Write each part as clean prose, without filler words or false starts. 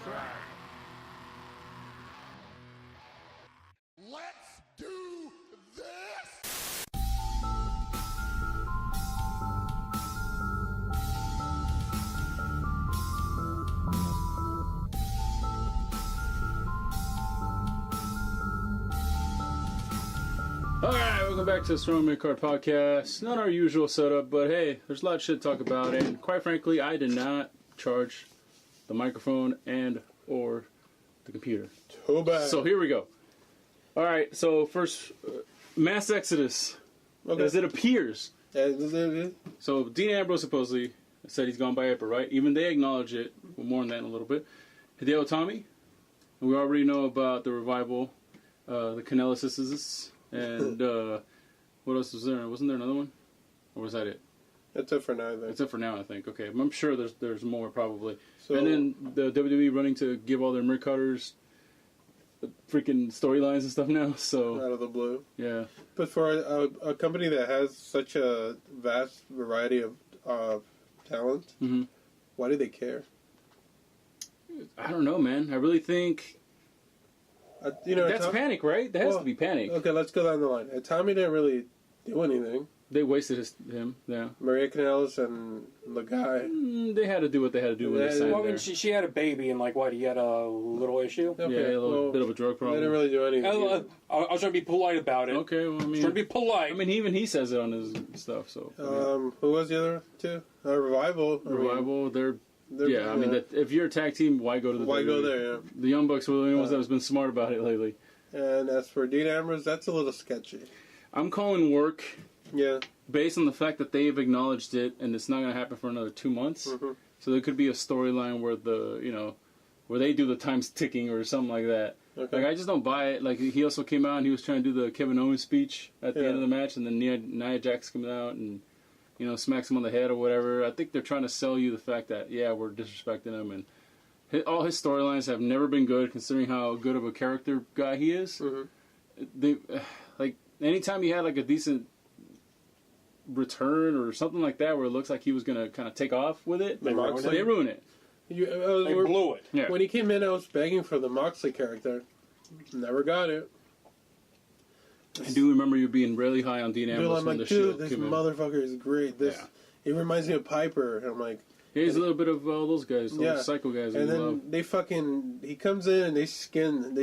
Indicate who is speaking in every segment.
Speaker 1: subscribe. Let's do this!
Speaker 2: Alright, welcome back to the StrongMidcardPodcast. Not our usual setup, but hey, there's a lot of shit to talk about, and quite frankly, I did not charge the microphone and or the computer.
Speaker 3: Too bad.
Speaker 2: So here we go. Alright, so first, mass exodus, as it appears. So Dean Ambrose supposedly said he's gone by April, right? Even they acknowledge it. We'll more on that in a little bit. Hideo Itami, and we already know about the revival, the Canellises. And what else was there? Wasn't there another one? Or was that it?
Speaker 3: That's it for now, I think.
Speaker 2: That's it for now, I think. Okay, I'm sure there's more, probably.
Speaker 3: So,
Speaker 2: and then the WWE running to give all their mid-cutters freaking storylines and stuff now, so...
Speaker 3: Out of the blue.
Speaker 2: Yeah.
Speaker 3: But for a company that has such a vast variety of talent, why do they care?
Speaker 2: I don't know, man. I really think... that's panic, right? There has to be panic.
Speaker 3: Okay, let's go down the line. Tommy didn't really do anything.
Speaker 2: They wasted him, yeah.
Speaker 3: Maria Kanellis and the guy.
Speaker 2: They had to do what they had to do when they signed
Speaker 4: Well, I mean,
Speaker 2: there.
Speaker 4: she had a baby, and like, what, he had a little issue?
Speaker 3: Okay,
Speaker 2: Yeah, a little bit of a drug problem.
Speaker 3: They didn't really do anything.
Speaker 4: I was trying to be polite about it.
Speaker 2: Okay, well, I mean...
Speaker 4: Trying to be polite.
Speaker 2: I mean, even he says it on his stuff, so...
Speaker 3: Who was the other two? Revival.
Speaker 2: Revival, they're I mean, if you're a tag team, why go to the
Speaker 3: Why
Speaker 2: WWE?
Speaker 3: go there, yeah.
Speaker 2: The Young Bucks were the only ones that have been smart about it lately.
Speaker 3: And as for Dean Ambrose, that's a little sketchy.
Speaker 2: I'm calling work
Speaker 3: Yeah.
Speaker 2: based on the fact that they've acknowledged it, and it's not going to happen for another 2 months. So there could be a storyline where where they do the time's ticking or something like that.
Speaker 3: Okay.
Speaker 2: Like, I just don't buy it. Like, he also came out and he was trying to do the Kevin Owens speech at the end of the match, and then Nia Jax comes out and smacks him on the head or whatever. I think they're trying to sell you the fact that, yeah, we're disrespecting him, and all his storylines have never been good, considering how good of a character guy he is. They, like, anytime he had like a decent return or something like that, where it looks like he was going to kind of take off with it, they ruin it.
Speaker 4: They blew it.
Speaker 2: Yeah.
Speaker 3: When he came in, I was begging for the Moxley character. Never got it.
Speaker 2: I do remember you being really high on Dean Ambrose
Speaker 3: I'm
Speaker 2: when
Speaker 3: like,
Speaker 2: the
Speaker 3: dude,
Speaker 2: Shield
Speaker 3: this
Speaker 2: came in.
Speaker 3: motherfucker is great. It reminds me of Piper. And I'm like,
Speaker 2: Yeah, he's a little bit of all those guys, those psycho guys.
Speaker 3: And
Speaker 2: that
Speaker 3: then
Speaker 2: we love.
Speaker 3: he comes in and they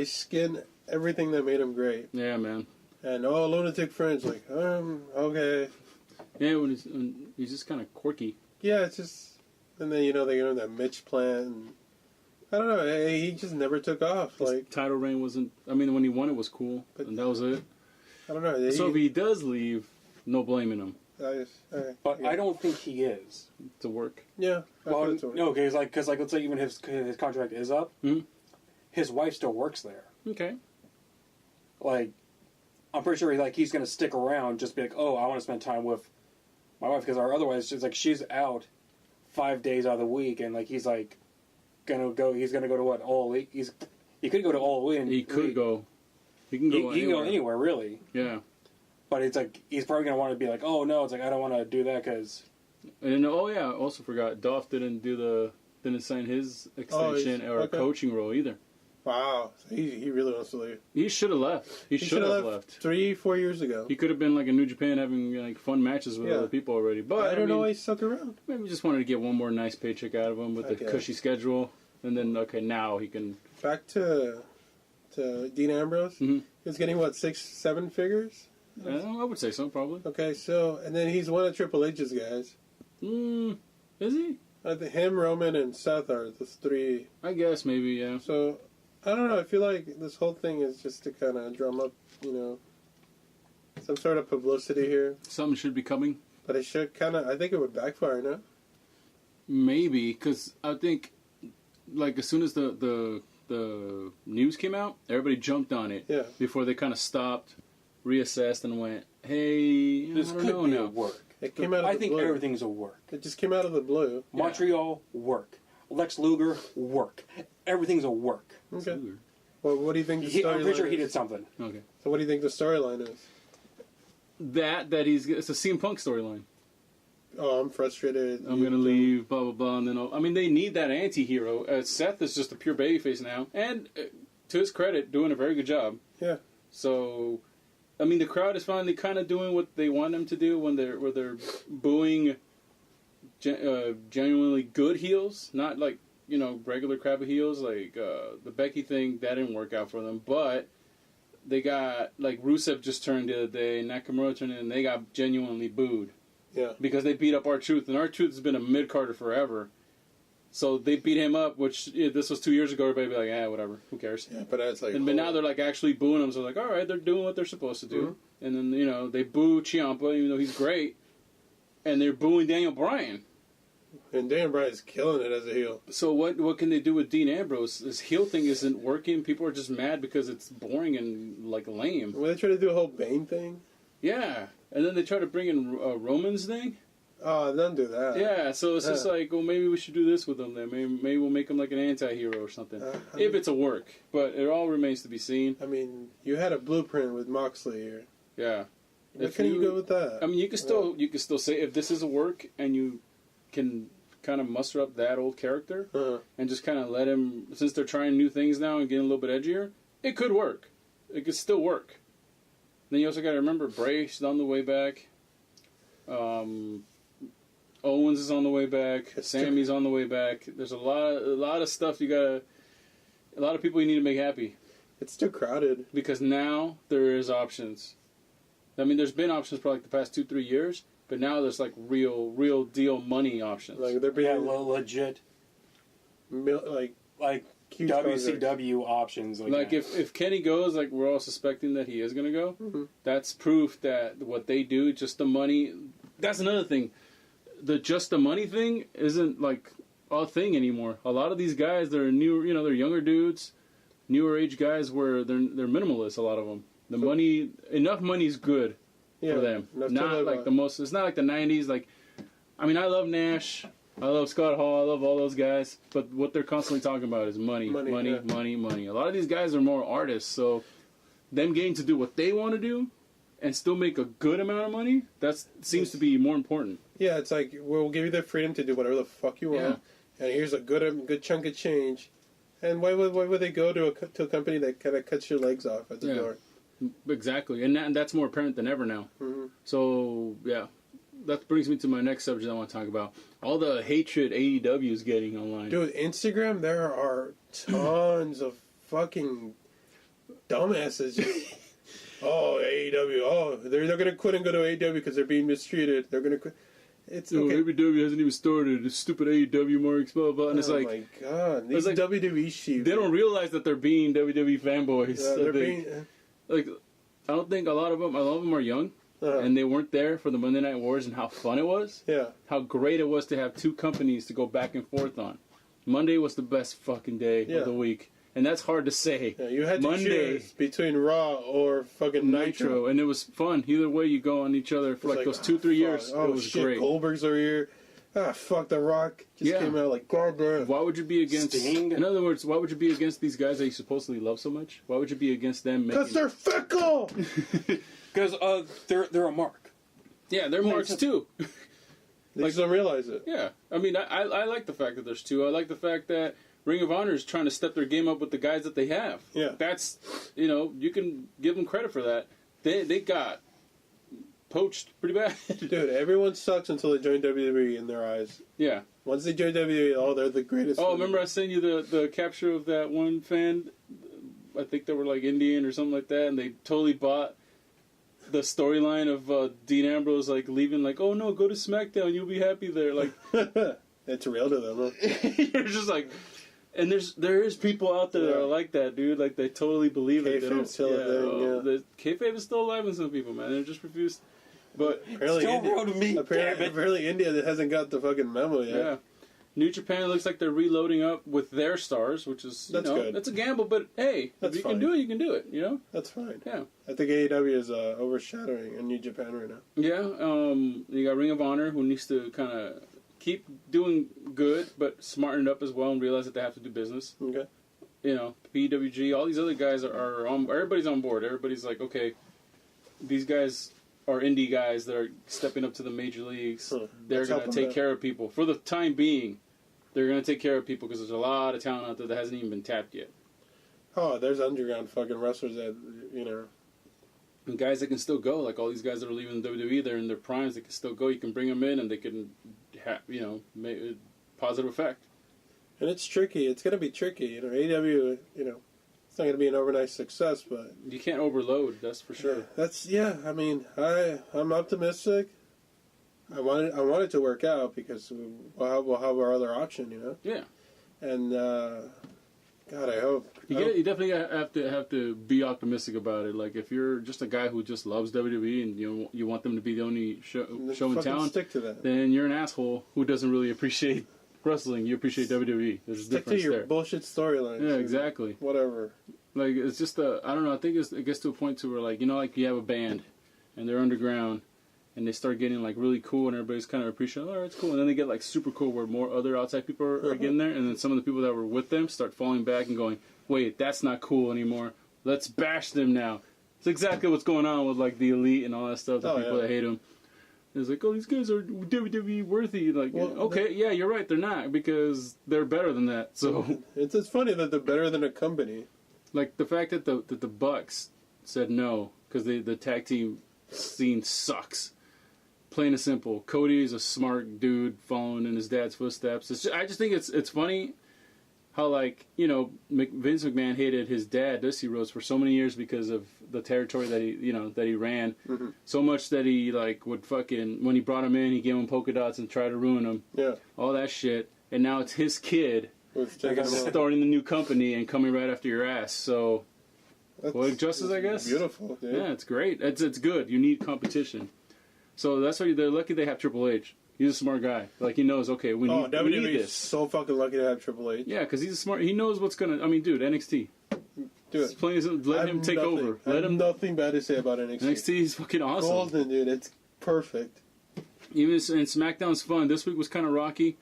Speaker 3: skin everything that made him great.
Speaker 2: Yeah, man.
Speaker 3: And lunatic friends like, okay.
Speaker 2: Yeah, when he's just kind of quirky.
Speaker 3: Yeah, it's just, and then they get him that Mitch plant. And, I don't know. He just never took off.
Speaker 2: His
Speaker 3: Like
Speaker 2: title reign wasn't. I mean, when he won, it was cool, and that was it.
Speaker 3: I don't know.
Speaker 2: So if he does leave, no blaming him.
Speaker 4: But I don't think he is.
Speaker 2: To work.
Speaker 3: Yeah.
Speaker 4: Well, no, because let's say even his contract is up, his wife still works there.
Speaker 2: Okay.
Speaker 4: Like, I'm pretty sure he's going to stick around, just be like, oh, I want to spend time with my wife, because otherwise she's out 5 days out of the week, and like he's like gonna go to what, All Elite? He could go to All Elite. And
Speaker 2: he could go. He can go.
Speaker 4: He can go anywhere, really.
Speaker 2: Yeah.
Speaker 4: But it's like he's probably gonna want to be like, oh no, it's like I don't want to do that because.
Speaker 2: And I also forgot Dolph didn't sign his extension or coaching role either.
Speaker 3: Wow, so he really wants to leave.
Speaker 2: He should have left. He should have left
Speaker 3: 3-4 years ago.
Speaker 2: He could have been like in New Japan having like fun matches with other people already. But
Speaker 3: I don't know why he stuck around.
Speaker 2: Maybe he just wanted to get one more nice paycheck out of him with the cushy schedule, and then now he can.
Speaker 3: Back to Dean Ambrose. He's getting what, 6-7 figures?
Speaker 2: I would say so, probably.
Speaker 3: Okay, so and then he's one of Triple H's guys.
Speaker 2: Is he?
Speaker 3: Him, Roman, and Seth are the three.
Speaker 2: I guess maybe, yeah.
Speaker 3: So I don't know. I feel like this whole thing is just to kind of drum up, some sort of publicity here.
Speaker 2: Something should be coming.
Speaker 3: But it should I think it would backfire, no?
Speaker 2: Maybe, because I think, like, as soon as the news came out, everybody jumped on it.
Speaker 3: Yeah.
Speaker 2: Before they kind of stopped, reassessed, and went, "Hey,
Speaker 4: this could be a work."
Speaker 3: It came out of the blue.
Speaker 4: I think everything's a work.
Speaker 3: It just came out of the blue.
Speaker 4: Montreal, work. Lex Luger, work. Everything's a work.
Speaker 3: Okay. Well, what do you think the storyline is?
Speaker 4: I'm pretty sure he did something.
Speaker 2: Okay.
Speaker 3: So what do you think the storyline is?
Speaker 2: It's a CM Punk storyline.
Speaker 3: oh, I'm frustrated.
Speaker 2: I'm gonna leave, blah blah blah, and then I mean they need that anti-hero. Seth is just a pure babyface now, and to his credit, doing a very good job.
Speaker 3: Yeah.
Speaker 2: So, I mean, the crowd is finally kind of doing what they want them to do when they're booing genuinely good heels, not like regular crappy heels. Like the Becky thing, that didn't work out for them, but they got like Rusev just turned the other day, Nakamura turned in, and they got genuinely booed.
Speaker 3: Yeah.
Speaker 2: Because they beat up R-Truth, and R-Truth has been a mid-carder forever. So they beat him up, which this was 2 years ago. Everybody would be like, whatever, who cares?
Speaker 3: Yeah, but it's like,
Speaker 2: but now they're like actually booing him. So like, all right, they're doing what they're supposed to do. Mm-hmm. And then they boo Ciampa, even though he's great, and they're booing Daniel Bryan.
Speaker 3: And Daniel Bryan's killing it as a heel.
Speaker 2: So what can they do with Dean Ambrose? This heel thing isn't working. People are just mad because it's boring and like lame.
Speaker 3: Well, they try to do a whole Bane thing.
Speaker 2: Yeah, and then they try to bring in Roman's thing.
Speaker 3: Oh, don't do that.
Speaker 2: Yeah, so it's just like, well, maybe we should do this with him then. Maybe we'll make him like an anti-hero or something. If it's a work. But it all remains to be seen.
Speaker 3: I mean, you had a blueprint with Moxley here.
Speaker 2: Yeah.
Speaker 3: Why can't you go with that?
Speaker 2: I mean, you can still say if this is a work and you can kind of muster up that old character and just kind of let him, since they're trying new things now and getting a little bit edgier, it could work. It could still work. Then you also got to remember Bray's on the way back. Owens is on the way back. Sammy's on the way back. There's a lot of stuff a lot of people you need to make happy.
Speaker 3: It's too crowded. Because
Speaker 2: now there is options. I mean, there's been options for like the past 2-3 years, but now there's like real deal money options.
Speaker 3: Like they're being
Speaker 4: legit, like WCW options.
Speaker 2: Like if Kenny goes, like we're all suspecting that he is going to go, that's proof that what they do, just the money. That's another thing. Just the money thing isn't like a thing anymore. A lot of these guys, they're new, they're younger dudes, newer age guys where they're minimalists. A lot of them. Enough money is good for them. Not like the most. It's not like the '90s. Like, I mean, I love Nash. I love Scott Hall. I love all those guys. But what they're constantly talking about is money. A lot of these guys are more artists, so them getting to do what they want to do and still make a good amount of money, that seems to be more important.
Speaker 3: Yeah, it's like, we'll give you the freedom to do whatever the fuck you want, and here's a good chunk of change. And why would they go to a company that kind of cuts your legs off at the door?
Speaker 2: Exactly, and that's more apparent than ever now. Mm-hmm. So, yeah. That brings me to my next subject I want to talk about. All the hatred AEW is getting online.
Speaker 3: Dude, Instagram, there are tons of fucking dumbasses just... Oh, AEW. Oh, they're going to quit and go to AEW because they're being mistreated. They're going to quit. It's okay.
Speaker 2: AEW hasn't even started. The stupid AEW marks, blah, blah. And it's like...
Speaker 3: Oh, my God. These WWE sheep.
Speaker 2: They don't realize that they're being WWE fanboys.
Speaker 3: Yeah, they're being...
Speaker 2: Like, I don't think a lot of them are young. And they weren't there for the Monday Night Wars and how fun it was.
Speaker 3: Yeah.
Speaker 2: How great it was to have two companies to go back and forth on. Monday was the best fucking day of the week. And that's hard to say.
Speaker 3: Yeah, you had to choose between Raw or fucking Nitro.
Speaker 2: And it was fun. Either way, you go on each other for like those 2-3 years.
Speaker 3: Oh,
Speaker 2: it was
Speaker 3: shit,
Speaker 2: great.
Speaker 3: Goldberg's over here. Ah, fuck, The Rock just came out like, goddamn.
Speaker 2: Why would you be against...
Speaker 4: Sting?
Speaker 2: In other words, why would you be against these guys that you supposedly love so much? Why would you be against them?
Speaker 3: Because they're fickle!
Speaker 4: Because they're a mark.
Speaker 2: Yeah, they're marks too.
Speaker 3: They just don't realize it.
Speaker 2: Yeah. I mean, I like the fact that there's two. I like the fact that Ring of Honor is trying to step their game up with the guys that they have.
Speaker 3: Yeah.
Speaker 2: That's, you can give them credit for that. They got poached pretty bad.
Speaker 3: Dude, everyone sucks until they join WWE in their eyes.
Speaker 2: Yeah.
Speaker 3: Once they join WWE, they're the greatest.
Speaker 2: Oh, remember I sent you the capture of that one fan? I think they were like Indian or something like that, and they totally bought the storyline of Dean Ambrose like leaving, like, oh no, go to SmackDown, you'll be happy there. Like,
Speaker 3: it's real to them. Huh?
Speaker 2: You're just like, and there is people out there that are like that, dude. Like they totally believe it.
Speaker 3: Kayfabe's still a thing.
Speaker 2: The kayfabe is still alive in some people, man. They're just refused. But
Speaker 3: apparently, apparently India hasn't got the fucking memo yet.
Speaker 2: Yeah. New Japan looks like they're reloading up with their stars, which is
Speaker 3: good.
Speaker 2: That's a gamble, but hey, if you can do it, you can do it.
Speaker 3: That's fine.
Speaker 2: Yeah,
Speaker 3: I think AEW is overshadowing in New Japan right now.
Speaker 2: Yeah, you got Ring of Honor, who needs to kind of keep doing good, but smarten it up as well and realize that they have to do business.
Speaker 3: Okay.
Speaker 2: PWG, all these other guys are on. Everybody's on board. Everybody's like, okay, these guys are indie guys that are stepping up to the major leagues. They're
Speaker 3: Let's
Speaker 2: going
Speaker 3: help
Speaker 2: to
Speaker 3: 'em
Speaker 2: take
Speaker 3: out.
Speaker 2: care of people. For the time being, they're going to take care of people because there's a lot of talent out there that hasn't even been tapped yet.
Speaker 3: Oh, there's underground fucking wrestlers that, you know.
Speaker 2: And guys that can still go, like all these guys that are leaving the WWE, they're in their primes, they can still go. You can bring them in and they can, make a positive effect.
Speaker 3: And it's tricky. It's going to be tricky. You know, AEW, you know, it's not going to be an overnight success, but...
Speaker 2: You can't overload, that's for sure.
Speaker 3: I mean, I'm optimistic. I want it to work out because we'll have our other option, you know?
Speaker 2: Yeah.
Speaker 3: And, God, I hope.
Speaker 2: You definitely have to be optimistic about it. Like, if you're just a guy who just loves WWE and you want them to be the only show in
Speaker 3: fucking
Speaker 2: town,
Speaker 3: stick to that.
Speaker 2: then you're an asshole who doesn't really appreciate wrestling. You appreciate WWE. There's a
Speaker 3: Stick
Speaker 2: difference
Speaker 3: to your
Speaker 2: there.
Speaker 3: bullshit storylines.
Speaker 2: Yeah, exactly.
Speaker 3: Whatever.
Speaker 2: Like, it's just I don't know, I think it gets to a point to where, like, like you have a band and they're underground and they start getting, like, really cool and everybody's kind of appreciating, all right, it's cool. And then they get, like, super cool where more other outside people are getting there, and then some of the people that were with them start falling back and going, wait, that's not cool anymore. Let's bash them now. It's exactly what's going on with, like, the Elite and all that stuff, the people that hate them. It's like, oh, these guys are WWE worthy. Like, okay, yeah, you're right, they're not, because they're better than that. So
Speaker 3: it's funny that they're better than a company.
Speaker 2: Like, the fact that the Bucks said no, because the tag team scene sucks. Plain and simple. Cody is a smart dude following in his dad's footsteps. I just think it's funny how, like, Vince McMahon hated his dad, Dusty Rhodes, for so many years because of the territory that he ran. Mm-hmm. So much that he, like, would fucking, when he brought him in, he gave him polka dots and tried to ruin him. Yeah. All that shit. And now it's his kid starting the new company and coming right after your ass. So, poetic justice, I guess?
Speaker 3: Beautiful, dude.
Speaker 2: Yeah, it's great. It's good. You need competition. So that's why they're lucky they have Triple H. He's a smart guy. Like, he knows, okay, we need
Speaker 3: WWE
Speaker 2: this.
Speaker 3: is so fucking lucky to have Triple H.
Speaker 2: Yeah, because he's a smart... He knows what's going to... I mean, dude, NXT.
Speaker 3: Do it.
Speaker 2: Let him take over.
Speaker 3: I have nothing bad to say about NXT.
Speaker 2: NXT is fucking awesome.
Speaker 3: Golden, dude. It's perfect.
Speaker 2: Even and SmackDown's fun. This week was kind of rocky,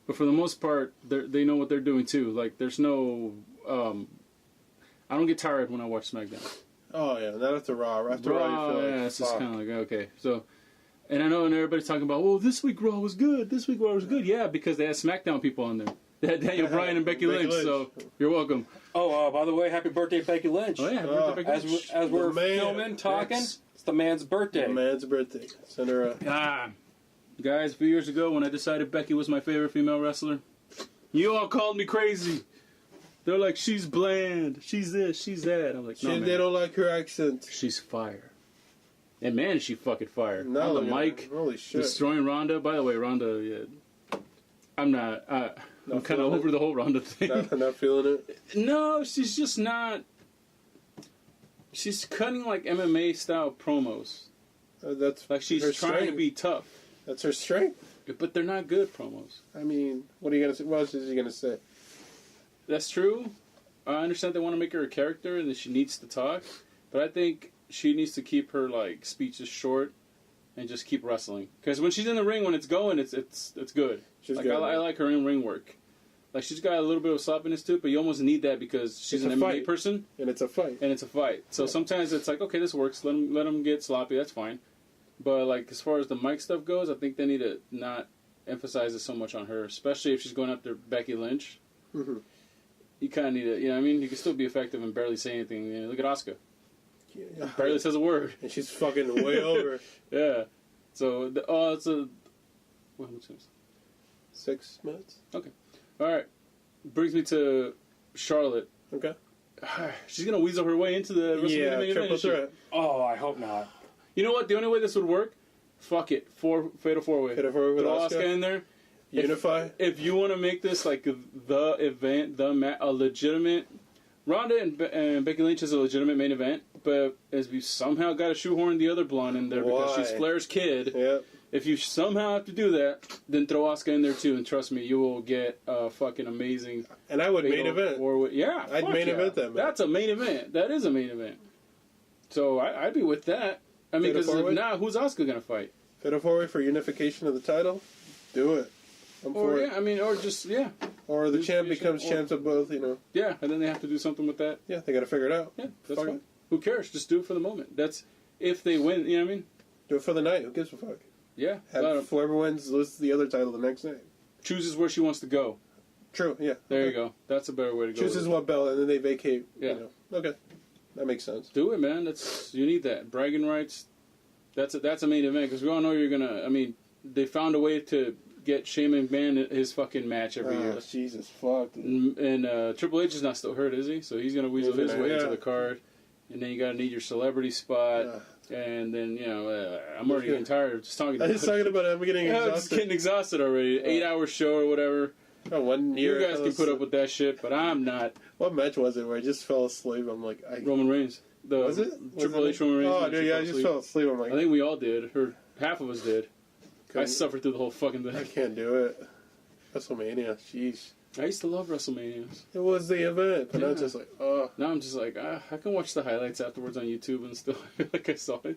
Speaker 2: but for the most part, they know what they're doing, too. Like, there's no... I don't get tired when I watch SmackDown.
Speaker 3: Oh, yeah. Not after Raw. After Raw, you feel like...
Speaker 2: Yeah, it's just kind of like, okay. So... And I know, and everybody's talking about, well, this week Raw was good. This week Raw was good. Yeah, because they had SmackDown people on there. They had Daniel Bryan and Becky Lynch, so you're welcome.
Speaker 4: Oh, by the way, happy birthday, Becky Lynch.
Speaker 2: Oh, yeah, happy birthday, Becky Lynch.
Speaker 4: As we're filming, talking, it's the man's birthday.
Speaker 3: The man's birthday. Send her a...
Speaker 2: Guys, a few years ago when I decided Becky was my favorite female wrestler, you all called me crazy. They're like, she's bland, she's this, she's that. I'm like, no, man.
Speaker 3: They don't like her accent.
Speaker 2: She's fire. And man, is she fucking fire.
Speaker 3: No,
Speaker 2: on the mic,
Speaker 3: holy shit.
Speaker 2: destroying Ronda. By the way, Ronda, yeah, I'm not kind of over the whole Ronda thing.
Speaker 3: Not feeling it?
Speaker 2: No, she's just not. She's cutting like MMA style promos.
Speaker 3: That's
Speaker 2: like she's trying to be tough.
Speaker 3: That's her strength.
Speaker 2: But they're not good promos.
Speaker 3: I mean, what are you gonna say? What else is he gonna say?
Speaker 2: That's true. I understand they want to make her a character and that she needs to talk, but I think she needs to keep her like speeches short and just keep wrestling. Because when she's in the ring, when it's going, it's good.
Speaker 3: She's
Speaker 2: like
Speaker 3: good.
Speaker 2: I like her in ring work. Like she's got a little bit of sloppiness to it, but you almost need that because she's an MMA person
Speaker 3: and it's a fight.
Speaker 2: So sometimes it's like, okay, this works. Let them get sloppy. That's fine. But like as far as the mic stuff goes, I think they need to not emphasize it so much on her, especially if she's going after Becky Lynch. Mm-hmm. You kind of need to, I mean, you can still be effective and barely say anything. Look at Asuka. Yeah. Barely says a word.
Speaker 3: And she's fucking way over.
Speaker 2: Yeah. So, it's a... What,
Speaker 3: 6 minutes?
Speaker 2: Okay. Alright. Brings me to Charlotte.
Speaker 3: Okay.
Speaker 2: She's going to weasel her way into the WrestleMania main
Speaker 3: triple
Speaker 2: event.
Speaker 4: threat. Oh, I hope not.
Speaker 2: You know what? The only way this would work? Fuck it. Fatal 4-way.
Speaker 3: Fatal 4-way with
Speaker 2: Throw
Speaker 3: Asuka
Speaker 2: in there.
Speaker 3: Unify.
Speaker 2: If you want to make this like the event, a legitimate... Ronda and Becky Lynch is a legitimate main event, but as we somehow got to shoehorn the other blonde in there because she's Flair's kid.
Speaker 3: Yep.
Speaker 2: If you somehow have to do that, then throw Asuka in there too, and trust me, you will get a fucking amazing.
Speaker 3: And I would main event.
Speaker 2: Yeah,
Speaker 3: I'd main event that. Man.
Speaker 2: That's a main event. That is a main event. So I'd be with that. I mean, because if not, who's Asuka gonna fight?
Speaker 3: Fatal 4-way for unification of the title. Do it. I'm for it.
Speaker 2: I mean, or just
Speaker 3: Or the champ becomes champs of both,
Speaker 2: Yeah, and then they have to do something with that.
Speaker 3: Yeah, they got to figure it out.
Speaker 2: Yeah, that's fine. Who cares? Just do it for the moment. That's if they win. You know what I mean?
Speaker 3: Do it for the night. Who gives a fuck?
Speaker 2: Yeah.
Speaker 3: Have whoever wins lists the other title the next night.
Speaker 2: Chooses where she wants to go.
Speaker 3: True, yeah.
Speaker 2: There you go. That's a better way to go.
Speaker 3: Chooses what belt, and then they vacate.
Speaker 2: Yeah.
Speaker 3: You know. Okay. That makes sense.
Speaker 2: Do it, man. You need that. Bragging rights, that's a main event, because we all know you're going to, I mean, they found a way to get Shane McMahon his fucking match every year.
Speaker 3: Jesus, fuck.
Speaker 2: And Triple H is not still hurt, is he? So he's going to weasel his way into the card. And then you got to need your celebrity spot. And then, you know, I'm already getting tired of just talking about it.
Speaker 3: I'm just talking about it. I'm getting exhausted.
Speaker 2: I'm just getting exhausted already. 8-hour show or whatever.
Speaker 3: 1 year.
Speaker 2: You guys can put up with that shit, but I'm not.
Speaker 3: What match was it where I just fell asleep? I'm like,
Speaker 2: Roman Reigns.
Speaker 3: Was it?
Speaker 2: Triple H Roman Reigns.
Speaker 3: Oh, dude, yeah, I just fell asleep. I'm like,
Speaker 2: I think we all did. Or half of us did. I suffered through the whole fucking thing.
Speaker 3: I can't do it. WrestleMania, jeez.
Speaker 2: I used to love WrestleManias.
Speaker 3: It was the event, but now it's just like, oh.
Speaker 2: Now I'm just like, I can watch the highlights afterwards on YouTube and still feel like I saw it.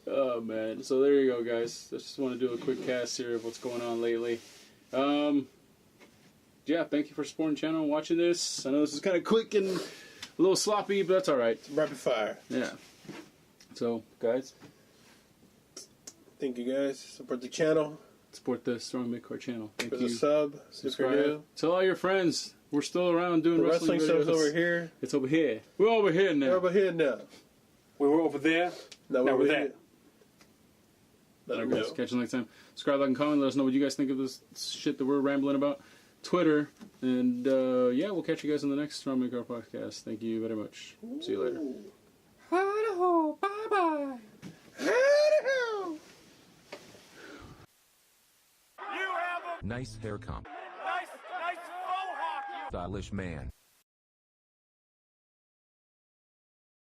Speaker 2: Oh, man. So there you go, guys. I just want to do a quick cast here of what's going on lately. Yeah, thank you for supporting the channel and watching this. I know this is kind of quick and a little sloppy, but that's all right.
Speaker 3: Rapid fire.
Speaker 2: Yeah. So, guys.
Speaker 3: Thank you, guys. Support the channel.
Speaker 2: Support the Strong Midcard channel. Thank you.
Speaker 3: For the sub.
Speaker 2: Subscribe. Tell all your friends. We're still around doing wrestling videos.
Speaker 3: Stuff's over here.
Speaker 2: It's over here. We're over here now.
Speaker 3: We're over here now.
Speaker 4: We were over there.
Speaker 3: Now we're there.
Speaker 2: Let them know. Catch you next time. Subscribe, like, and comment. Let us know what you guys think of this shit that we're rambling about. Twitter. And, yeah, we'll catch you guys on the next Strong Midcard podcast. Thank you very much. See you later.
Speaker 4: Hi-ho. Bye-bye.
Speaker 3: Hi-ho.
Speaker 5: Nice hair comp.
Speaker 1: Nice faux hawk, you
Speaker 5: Stylish man.